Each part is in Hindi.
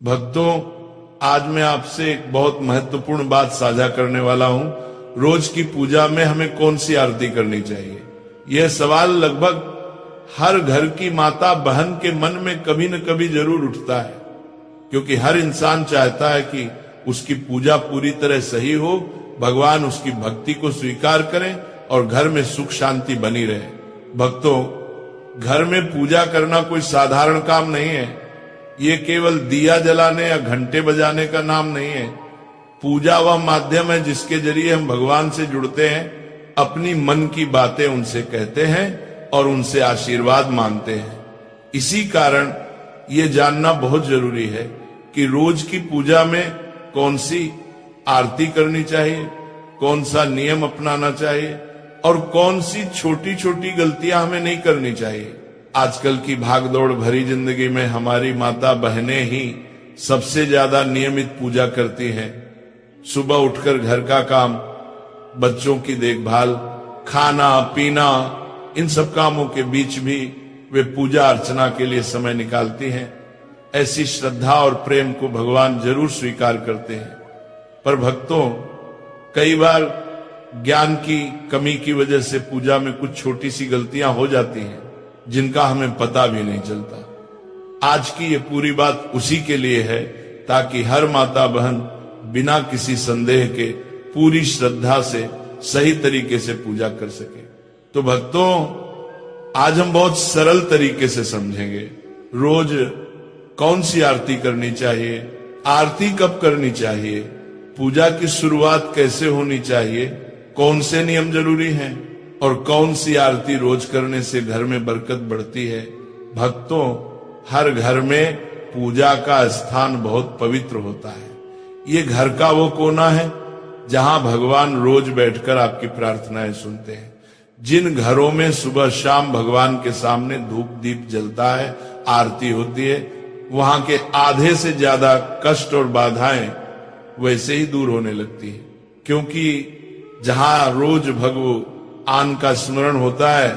भक्तों, आज मैं आपसे एक बहुत महत्वपूर्ण बात साझा करने वाला हूं। रोज की पूजा में हमें कौन सी आरती करनी चाहिए, यह सवाल लगभग हर घर की माता बहन के मन में कभी न कभी जरूर उठता है, क्योंकि हर इंसान चाहता है कि उसकी पूजा पूरी तरह सही हो, भगवान उसकी भक्ति को स्वीकार करें और घर में सुख शांति बनी रहे। भक्तों, घर में पूजा करना कोई साधारण काम नहीं है। ये केवल दिया जलाने या घंटे बजाने का नाम नहीं है। पूजा वह माध्यम है जिसके जरिए हम भगवान से जुड़ते हैं, अपनी मन की बातें उनसे कहते हैं और उनसे आशीर्वाद मांगते हैं। इसी कारण ये जानना बहुत जरूरी है कि रोज की पूजा में कौन सी आरती करनी चाहिए, कौन सा नियम अपनाना चाहिए और कौन सी छोटी छोटी गलतियां हमें नहीं करनी चाहिए। आजकल की भागदौड़ भरी जिंदगी में हमारी माता बहनें ही सबसे ज्यादा नियमित पूजा करती हैं। सुबह उठकर घर का काम, बच्चों की देखभाल, खाना पीना, इन सब कामों के बीच भी वे पूजा अर्चना के लिए समय निकालती हैं। ऐसी श्रद्धा और प्रेम को भगवान जरूर स्वीकार करते हैं। पर भक्तों, कई बार ज्ञान की कमी की वजह से पूजा में कुछ छोटी सी गलतियां हो जाती हैं जिनका हमें पता भी नहीं चलता। आज की ये पूरी बात उसी के लिए है ताकि हर माता बहन बिना किसी संदेह के पूरी श्रद्धा से सही तरीके से पूजा कर सके। तो भक्तों, आज हम बहुत सरल तरीके से समझेंगे रोज कौन सी आरती करनी चाहिए, आरती कब करनी चाहिए, पूजा की शुरुआत कैसे होनी चाहिए, कौन से नियम जरूरी हैं और कौन सी आरती रोज करने से घर में बरकत बढ़ती है। भक्तों, हर घर में पूजा का स्थान बहुत पवित्र होता है। ये घर का वो कोना है जहां भगवान रोज बैठकर आपकी प्रार्थनाएं सुनते हैं। जिन घरों में सुबह शाम भगवान के सामने धूप दीप जलता है, आरती होती है, वहां के आधे से ज्यादा कष्ट और बाधाएं वैसे ही दूर होने लगती है, क्योंकि जहां रोज भगवान का स्मरण होता है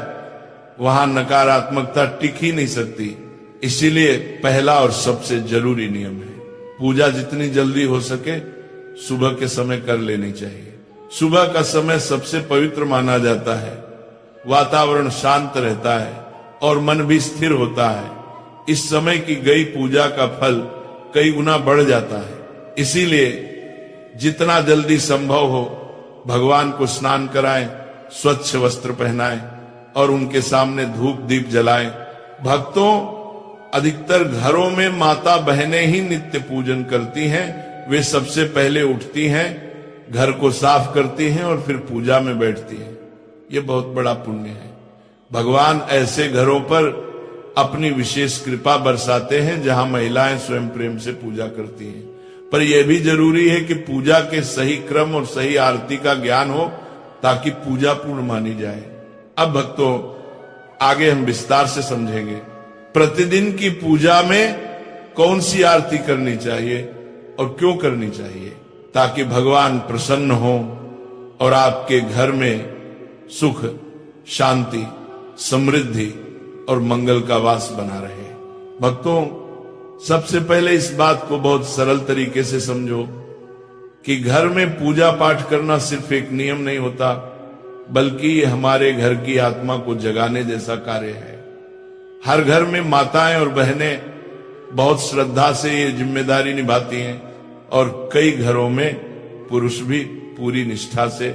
वहां नकारात्मकता टिक ही नहीं सकती। इसीलिए पहला और सबसे जरूरी नियम है, पूजा जितनी जल्दी हो सके सुबह के समय कर लेनी चाहिए। सुबह का समय सबसे पवित्र माना जाता है, वातावरण शांत रहता है और मन भी स्थिर होता है। इस समय की गई पूजा का फल कई गुना बढ़ जाता है। इसीलिए जितना जल्दी संभव हो भगवान को स्नान कराएं, स्वच्छ वस्त्र पहनाएं और उनके सामने धूप दीप जलाएं। भक्तों, अधिकतर घरों में माता बहनें ही नित्य पूजन करती हैं। वे सबसे पहले उठती हैं, घर को साफ करती हैं और फिर पूजा में बैठती हैं। ये बहुत बड़ा पुण्य है। भगवान ऐसे घरों पर अपनी विशेष कृपा बरसाते हैं जहां महिलाएं स्वयं प्रेम से पूजा करती हैं। पर यह भी जरूरी है कि पूजा के सही क्रम और सही आरती का ज्ञान हो ताकि पूजा पूर्ण मानी जाए। अब भक्तों, आगे हम विस्तार से समझेंगे प्रतिदिन की पूजा में कौन सी आरती करनी चाहिए और क्यों करनी चाहिए, ताकि भगवान प्रसन्न हो और आपके घर में सुख शांति समृद्धि और मंगल का वास बना रहे। भक्तों, सबसे पहले इस बात को बहुत सरल तरीके से समझो कि घर में पूजा पाठ करना सिर्फ एक नियम नहीं होता, बल्कि ये हमारे घर की आत्मा को जगाने जैसा कार्य है। हर घर में माताएं और बहनें बहुत श्रद्धा से ये जिम्मेदारी निभाती हैं और कई घरों में पुरुष भी पूरी निष्ठा से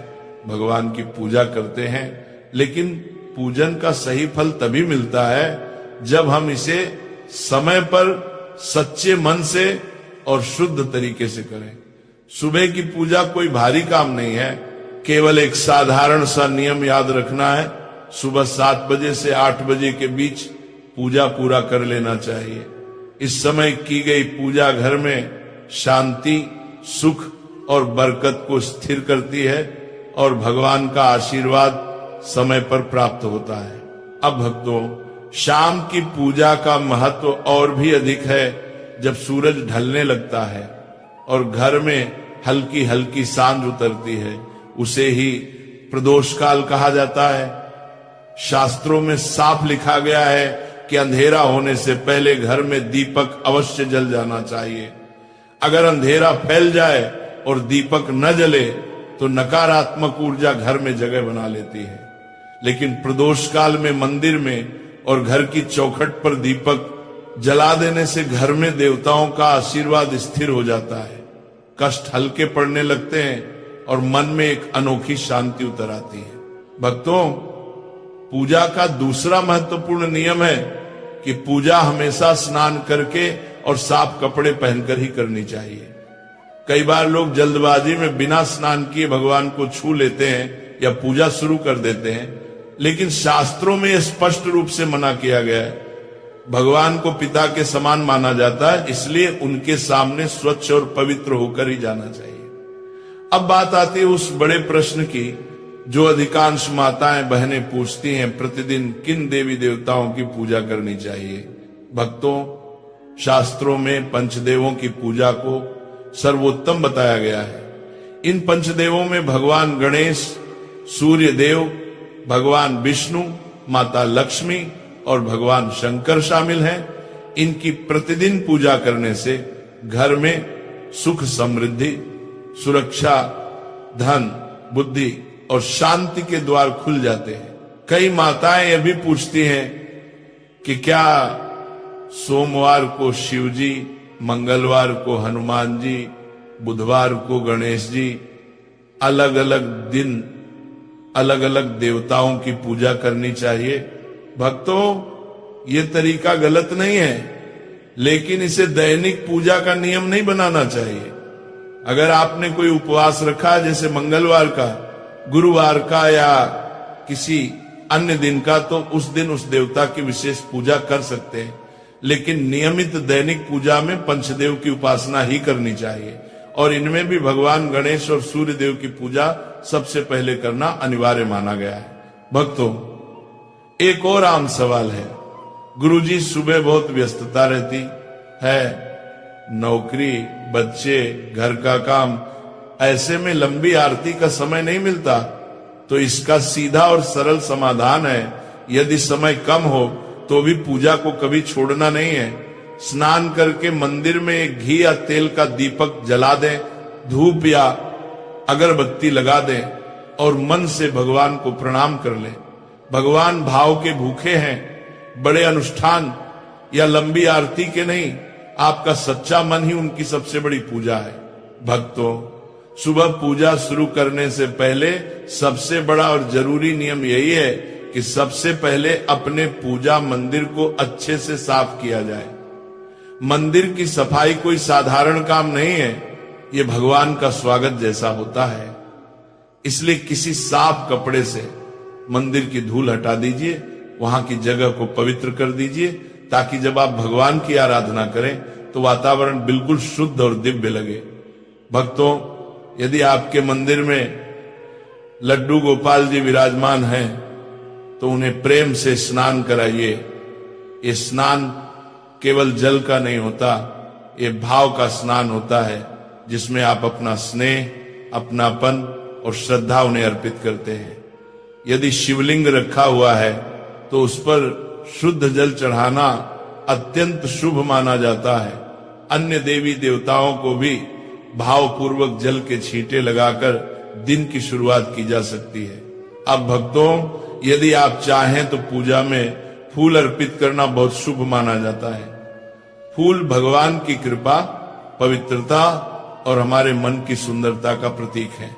भगवान की पूजा करते हैं। लेकिन पूजन का सही फल तभी मिलता है जब हम इसे समय पर सच्चे मन से और शुद्ध तरीके से करें। सुबह की पूजा कोई भारी काम नहीं है, केवल एक साधारण सा नियम याद रखना है। सुबह 7 बजे से 8 बजे के बीच पूजा पूरा कर लेना चाहिए। इस समय की गई पूजा घर में शांति सुख और बरकत को स्थिर करती है और भगवान का आशीर्वाद समय पर प्राप्त होता है। अब भक्तों, शाम की पूजा का महत्व और भी अधिक है जब सूरज ढलने लगता है और घर में हल्की हल्की सांझ उतरती है। उसे ही प्रदोष काल कहा जाता है। शास्त्रों में साफ लिखा गया है कि अंधेरा होने से पहले घर में दीपक अवश्य जल जाना चाहिए। अगर अंधेरा फैल जाए और दीपक न जले तो नकारात्मक ऊर्जा घर में जगह बना लेती है। लेकिन प्रदोष काल में मंदिर में और घर की चौखट पर दीपक जला देने से घर में देवताओं का आशीर्वाद स्थिर हो जाता है, कष्ट हल्के पड़ने लगते हैं और मन में एक अनोखी शांति उतर आती है। भक्तों, पूजा का दूसरा महत्वपूर्ण नियम है कि पूजा हमेशा स्नान करके और साफ कपड़े पहनकर ही करनी चाहिए। कई बार लोग जल्दबाजी में बिना स्नान किए भगवान को छू लेते हैं या पूजा शुरू कर देते हैं, लेकिन शास्त्रों में यह स्पष्ट रूप से मना किया गया है। भगवान को पिता के समान माना जाता है, इसलिए उनके सामने स्वच्छ और पवित्र होकर ही जाना चाहिए। अब बात आती है उस बड़े प्रश्न की जो अधिकांश माताएं बहनें पूछती हैं, प्रतिदिन किन देवी देवताओं की पूजा करनी चाहिए। भक्तों, शास्त्रों में पंचदेवों की पूजा को सर्वोत्तम बताया गया है। इन पंचदेवों में भगवान गणेश, सूर्य देव, भगवान विष्णु, माता लक्ष्मी और भगवान शंकर शामिल हैं। इनकी प्रतिदिन पूजा करने से घर में सुख समृद्धि, सुरक्षा, धन, बुद्धि और शांति के द्वार खुल जाते हैं। कई माताएं यह भी पूछती हैं कि क्या सोमवार को शिव जी, मंगलवार को हनुमान जी, बुधवार को गणेश जी, अलग अलग दिन अलग अलग देवताओं की पूजा करनी चाहिए। भक्तों, ये तरीका गलत नहीं है, लेकिन इसे दैनिक पूजा का नियम नहीं बनाना चाहिए। अगर आपने कोई उपवास रखा है, जैसे मंगलवार का, गुरुवार का या किसी अन्य दिन का, तो उस दिन उस देवता की विशेष पूजा कर सकते हैं। लेकिन नियमित दैनिक पूजा में पंचदेव की उपासना ही करनी चाहिए और इनमें भी भगवान गणेश और सूर्य देव की पूजा सबसे पहले करना अनिवार्य माना गया है। भक्तों, एक और आम सवाल है। गुरुजी, सुबह बहुत व्यस्तता रहती है, नौकरी, बच्चे, घर का काम, ऐसे में लंबी आरती का समय नहीं मिलता। तो इसका सीधा और सरल समाधान है, यदि समय कम हो तो भी पूजा को कभी छोड़ना नहीं है। स्नान करके मंदिर में एक घी या तेल का दीपक जला दें, धूप या अगरबत्ती लगा दें और मन से भगवान को प्रणाम कर लें। भगवान भाव के भूखे हैं, बड़े अनुष्ठान या लंबी आरती के नहीं। आपका सच्चा मन ही उनकी सबसे बड़ी पूजा है। भक्तों, सुबह पूजा शुरू करने से पहले सबसे बड़ा और जरूरी नियम यही है कि सबसे पहले अपने पूजा मंदिर को अच्छे से साफ किया जाए। मंदिर की सफाई कोई साधारण काम नहीं है, ये भगवान का स्वागत जैसा होता है। इसलिए किसी साफ कपड़े से मंदिर की धूल हटा दीजिए, वहां की जगह को पवित्र कर दीजिए, ताकि जब आप भगवान की आराधना करें तो वातावरण बिल्कुल शुद्ध और दिव्य लगे। भक्तों, यदि आपके मंदिर में लड्डू गोपाल जी विराजमान हैं तो उन्हें प्रेम से स्नान कराइए। ये स्नान केवल जल का नहीं होता, ये भाव का स्नान होता है, जिसमें आप अपना स्नेह, अपनापन और श्रद्धा उन्हें अर्पित करते हैं। यदि शिवलिंग रखा हुआ है तो उस पर शुद्ध जल चढ़ाना अत्यंत शुभ माना जाता है। अन्य देवी देवताओं को भी भावपूर्वक जल के छींटे लगाकर दिन की शुरुआत की जा सकती है। अब भक्तों, यदि आप चाहें तो पूजा में फूल अर्पित करना बहुत शुभ माना जाता है। फूल भगवान की कृपा, पवित्रता और हमारे मन की सुंदरता का प्रतीक है।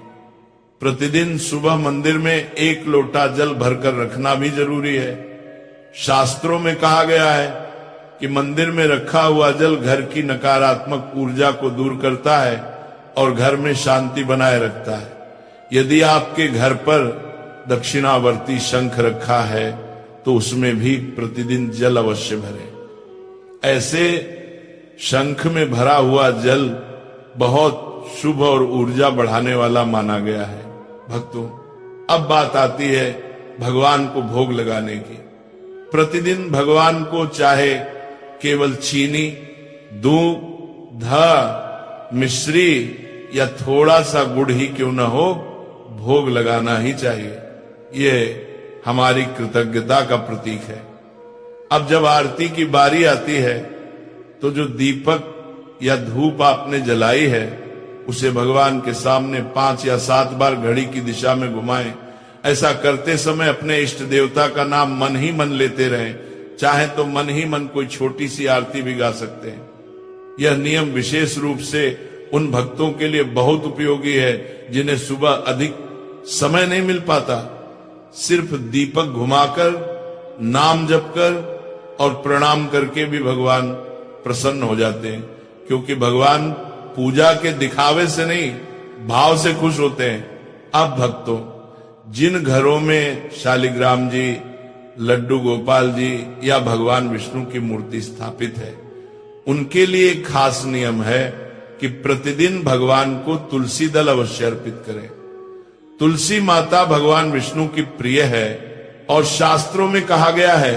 प्रतिदिन सुबह मंदिर में 1 लोटा जल भरकर रखना भी जरूरी है। शास्त्रों में कहा गया है कि मंदिर में रखा हुआ जल घर की नकारात्मक ऊर्जा को दूर करता है और घर में शांति बनाए रखता है। यदि आपके घर पर दक्षिणावर्ती शंख रखा है तो उसमें भी प्रतिदिन जल अवश्य भरें। ऐसे शंख में भरा हुआ जल बहुत शुभ और ऊर्जा बढ़ाने वाला माना गया है। भक्तों, अब बात आती है भगवान को भोग लगाने की। प्रतिदिन भगवान को चाहे केवल चीनी, दूध, मिश्री या थोड़ा सा गुड़ ही क्यों न हो, भोग लगाना ही चाहिए। ये हमारी कृतज्ञता का प्रतीक है। अब जब आरती की बारी आती है तो जो दीपक या धूप आपने जलाई है उसे भगवान के सामने 5 या 7 बार घड़ी की दिशा में घुमाएं। ऐसा करते समय अपने इष्ट देवता का नाम मन ही मन लेते रहें। चाहे तो मन ही मन कोई छोटी सी आरती भी गा सकते हैं। यह नियम विशेष रूप से उन भक्तों के लिए बहुत उपयोगी है जिन्हें सुबह अधिक समय नहीं मिल पाता। सिर्फ दीपक घुमाकर, नाम जप कर और प्रणाम करके भी भगवान प्रसन्न हो जाते हैं, क्योंकि भगवान पूजा के दिखावे से नहीं, भाव से खुश होते हैं। अब भक्तों, जिन घरों में शालिग्राम जी, लड्डू गोपाल जी या भगवान विष्णु की मूर्ति स्थापित है, उनके लिए एक खास नियम है कि प्रतिदिन भगवान को तुलसी दल अवश्य अर्पित करें। तुलसी माता भगवान विष्णु की प्रिय है और शास्त्रों में कहा गया है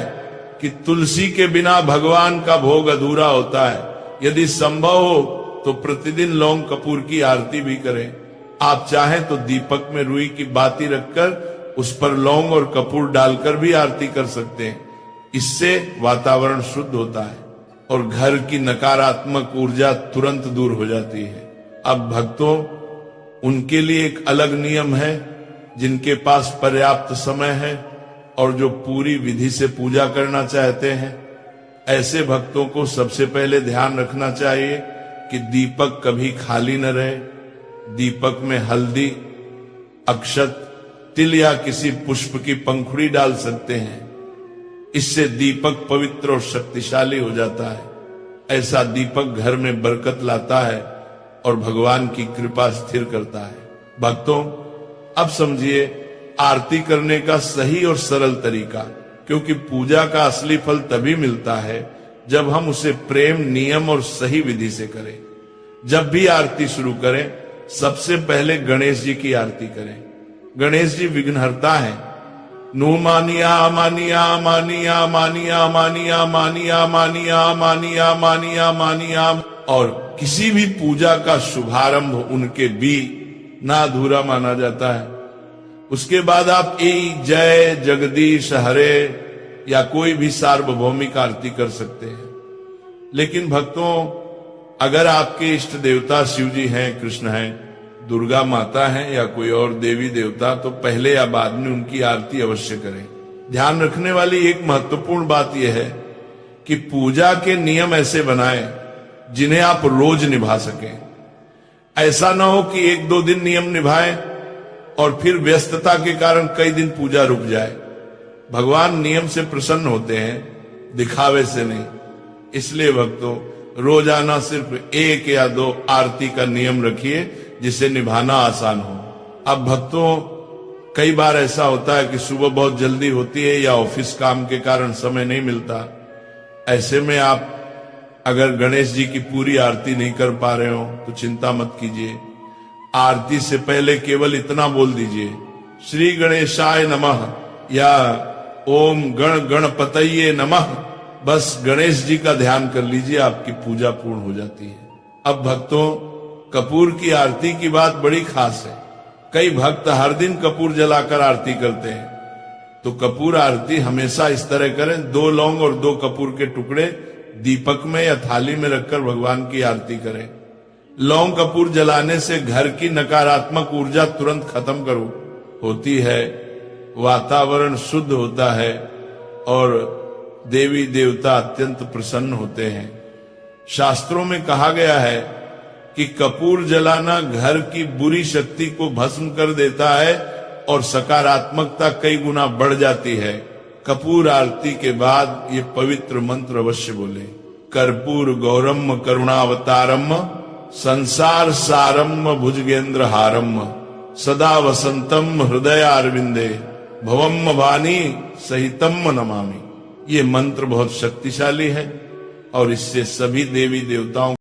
कि तुलसी के बिना भगवान का भोग अधूरा होता है। यदि संभव हो तो प्रतिदिन लौंग कपूर की आरती भी करें। आप चाहें तो दीपक में रुई की बाती रखकर उस पर लौंग और कपूर डालकर भी आरती कर सकते हैं। इससे वातावरण शुद्ध होता है और घर की नकारात्मक ऊर्जा तुरंत दूर हो जाती है। अब भक्तों, उनके लिए एक अलग नियम है। जिनके पास पर्याप्त समय है और जो पूरी विधि से पूजा करना चाहते हैं, ऐसे भक्तों को सबसे पहले ध्यान रखना चाहिए कि दीपक कभी खाली न रहे। दीपक में हल्दी, अक्षत, तिल या किसी पुष्प की पंखुड़ी डाल सकते हैं। इससे दीपक पवित्र और शक्तिशाली हो जाता है। ऐसा दीपक घर में बरकत लाता है और भगवान की कृपा स्थिर करता है। भक्तों, अब समझिए आरती करने का सही और सरल तरीका, क्योंकि पूजा का असली फल तभी मिलता है जब हम उसे प्रेम, नियम और सही विधि से करें। जब भी आरती शुरू करें, सबसे पहले गणेश जी की आरती करें। गणेश जी विघ्नहर्ता हैं। नु मानिया मानिया मानिया मानिया मानिया मानिया मानिया मानिया मानिया मानिया। और किसी भी पूजा का शुभारंभ उनके भी ना अधूरा माना जाता है। उसके बाद आप ए जय जगदीश हरे या कोई भी सार्वभौमिक आरती कर सकते हैं। लेकिन भक्तों, अगर आपके इष्ट देवता शिव जी हैं, कृष्ण हैं, दुर्गा माता हैं या कोई और देवी देवता, तो पहले या बाद में उनकी आरती अवश्य करें। ध्यान रखने वाली एक महत्वपूर्ण बात यह है कि पूजा के नियम ऐसे बनाएं जिन्हें आप रोज निभा सकें। ऐसा ना हो कि 1-2 दिन नियम निभाएं और फिर व्यस्तता के कारण कई दिन पूजा रुक जाए। भगवान नियम से प्रसन्न होते हैं, दिखावे से नहीं। इसलिए भक्तों, रोजाना सिर्फ 1 या 2 आरती का नियम रखिए जिसे निभाना आसान हो। अब भक्तों, कई बार ऐसा होता है कि सुबह बहुत जल्दी होती है या ऑफिस काम के कारण समय नहीं मिलता। ऐसे में आप अगर गणेश जी की पूरी आरती नहीं कर पा रहे हो तो चिंता मत कीजिए। आरती से पहले केवल इतना बोल दीजिए, श्री गणेशाय नमः या ओम गण गणपतये नमः। बस गणेश जी का ध्यान कर लीजिए, आपकी पूजा पूर्ण हो जाती है। अब भक्तों, कपूर की आरती की बात बड़ी खास है। कई भक्त हर दिन कपूर जलाकर आरती करते हैं, तो कपूर आरती हमेशा इस तरह करें, 2 लौंग और 2 कपूर के टुकड़े दीपक में या थाली में रखकर भगवान की आरती करें। लौंग कपूर जलाने से घर की नकारात्मक ऊर्जा तुरंत खत्म होती है, वातावरण शुद्ध होता है और देवी देवता अत्यंत प्रसन्न होते हैं। शास्त्रों में कहा गया है कि कपूर जलाना घर की बुरी शक्ति को भस्म कर देता है और सकारात्मकता कई गुना बढ़ जाती है। कपूर आरती के बाद ये पवित्र मंत्र अवश्य बोले, कर्पूर गौरम करुणावतारम संसार सारम भुजगेंद्र हारम सदा वसंतम हृदय अरविंदे भवम वाणी सहितम नमामि। ये मंत्र बहुत शक्तिशाली है और इससे सभी देवी देवताओं